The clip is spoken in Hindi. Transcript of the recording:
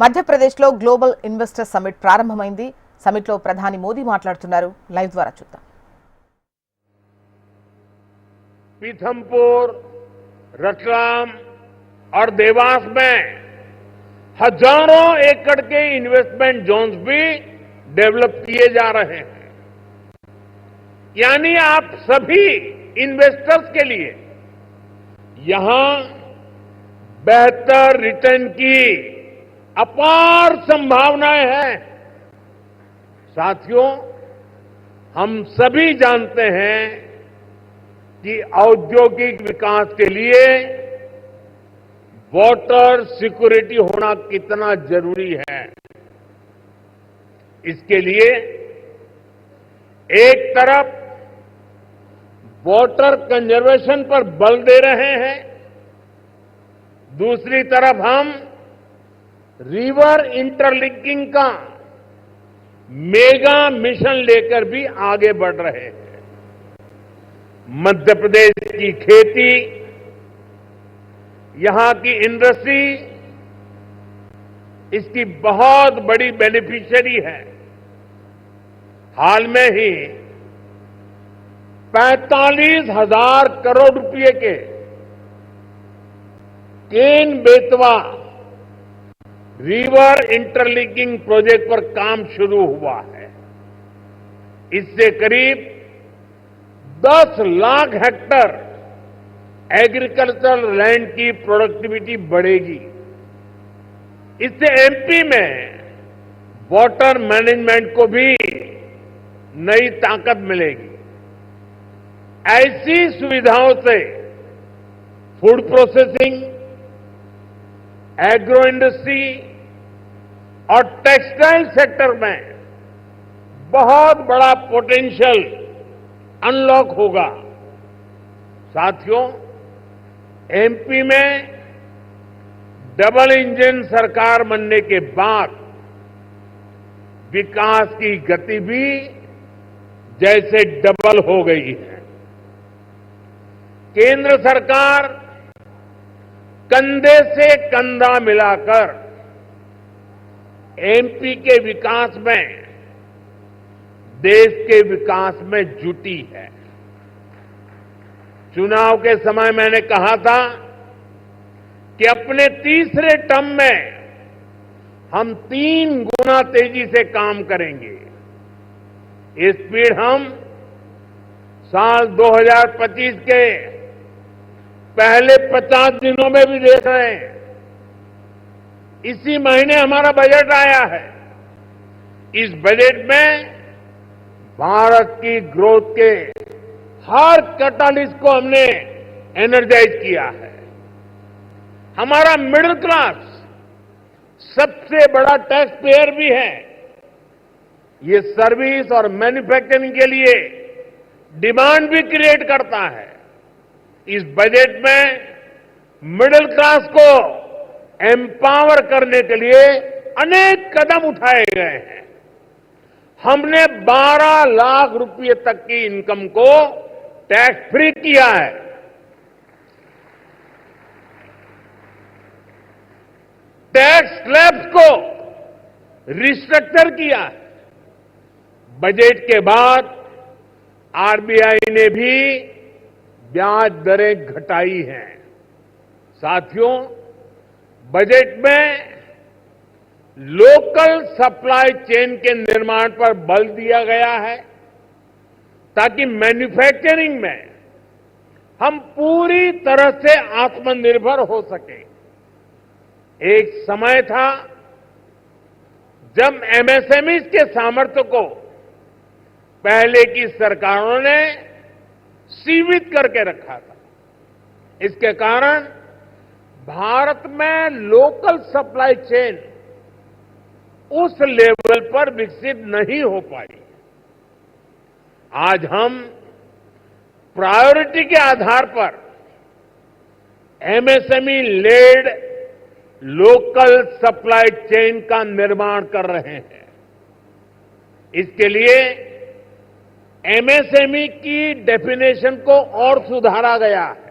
మధ్యప్రదేశ్లో గ్లోబల్ ఇన్వెస్టర్ సమిట్ ప్రారంభమైంది. సమిట్లో ప్రధాని మోదీ మాట్లాడుతున్నారు. లైవ్ ద్వారా చూద్దాం. पीथमपुर, रतलाम और देवास में हजारों एकड़ के इन्वेस्टमेंट जोन्स भी डेवलप किए जा रहे हैं. यानी आप सभी इन्वेस्टर्स के लिए यहां बेहतर रिटर्न की अपार संभावनाएं हैं. साथियों, हम सभी जानते हैं कि औद्योगिक विकास के लिए वाटर सिक्योरिटी होना कितना जरूरी है. इसके लिए एक तरफ वाटर कंजर्वेशन पर बल दे रहे हैं, दूसरी तरफ हम रिवर इंटरलिंकिंग का मेगा मिशन लेकर भी आगे बढ़ रहे हैं. मध्य प्रदेश की खेती, यहां की इंडस्ट्री इसकी बहुत बड़ी बेनिफिशियरी है. हाल में ही 45,000 करोड़ रुपए के Ken Betwa river interlinking project पर काम शुरू हुआ है. इससे करीब 10 लाख हेक्टेयर एग्रीकल्चरल लैंड की प्रोडक्टिविटी बढ़ेगी. इससे एमपी में वाटर मैनेजमेंट को भी नई ताकत मिलेगी. ऐसी सुविधाओं से फूड प्रोसेसिंग, एग्रो इंडस्ट्री और टेक्सटाइल सेक्टर में बहुत बड़ा पोटेंशियल अनलॉक होगा. साथियों, एमपी में डबल इंजन सरकार बनने के बाद विकास की गति भी जैसे डबल हो गई है. केंद्र सरकार कंधे से कंधा मिलाकर एमपी के विकास में, देश के विकास में जुटी है. चुनाव के समय मैंने कहा था कि अपने तीसरे टर्म में हम 3 गुना तेजी से काम करेंगे. ये स्पीड हम साल 2025 के पहले 50 दिनों में भी देख रहे हैं. इसी महीने हमारा बजट आया है. इस बजट में भारत की ग्रोथ के हर कैटलिस्ट को हमने एनर्जाइज किया है. हमारा मिडिल क्लास सबसे बड़ा टैक्स पेयर भी है. ये सर्विस और मैन्युफैक्चरिंग के लिए डिमांड भी क्रिएट करता है. इस बजट में मिडिल क्लास को एम्पावर करने के लिए अनेक कदम उठाए गए हैं. हमने 12 लाख रुपए तक की इनकम को टैक्स फ्री किया है. टैक्स स्लैब्स को रिस्ट्रक्चर किया है. बजट के बाद आरबीआई ने भी ब्याज दरें घटाई हैं. साथियों, बजट में लोकल सप्लाई चेन के निर्माण पर बल दिया गया है ताकि मैन्युफैक्चरिंग में हम पूरी तरह से आत्मनिर्भर हो सके. एक समय था जब एमएसएमई के सामर्थ्य को पहले की सरकारों ने सीमित करके रखा था. इसके कारण भारत में लोकल सप्लाई चेन उस लेवल पर विकसित नहीं हो पाई. आज हम प्रायोरिटी के आधार पर MSME led local supply chain का निर्माण कर रहे हैं. इसके लिए एमएसएमई की डेफिनेशन को और सुधारा गया है.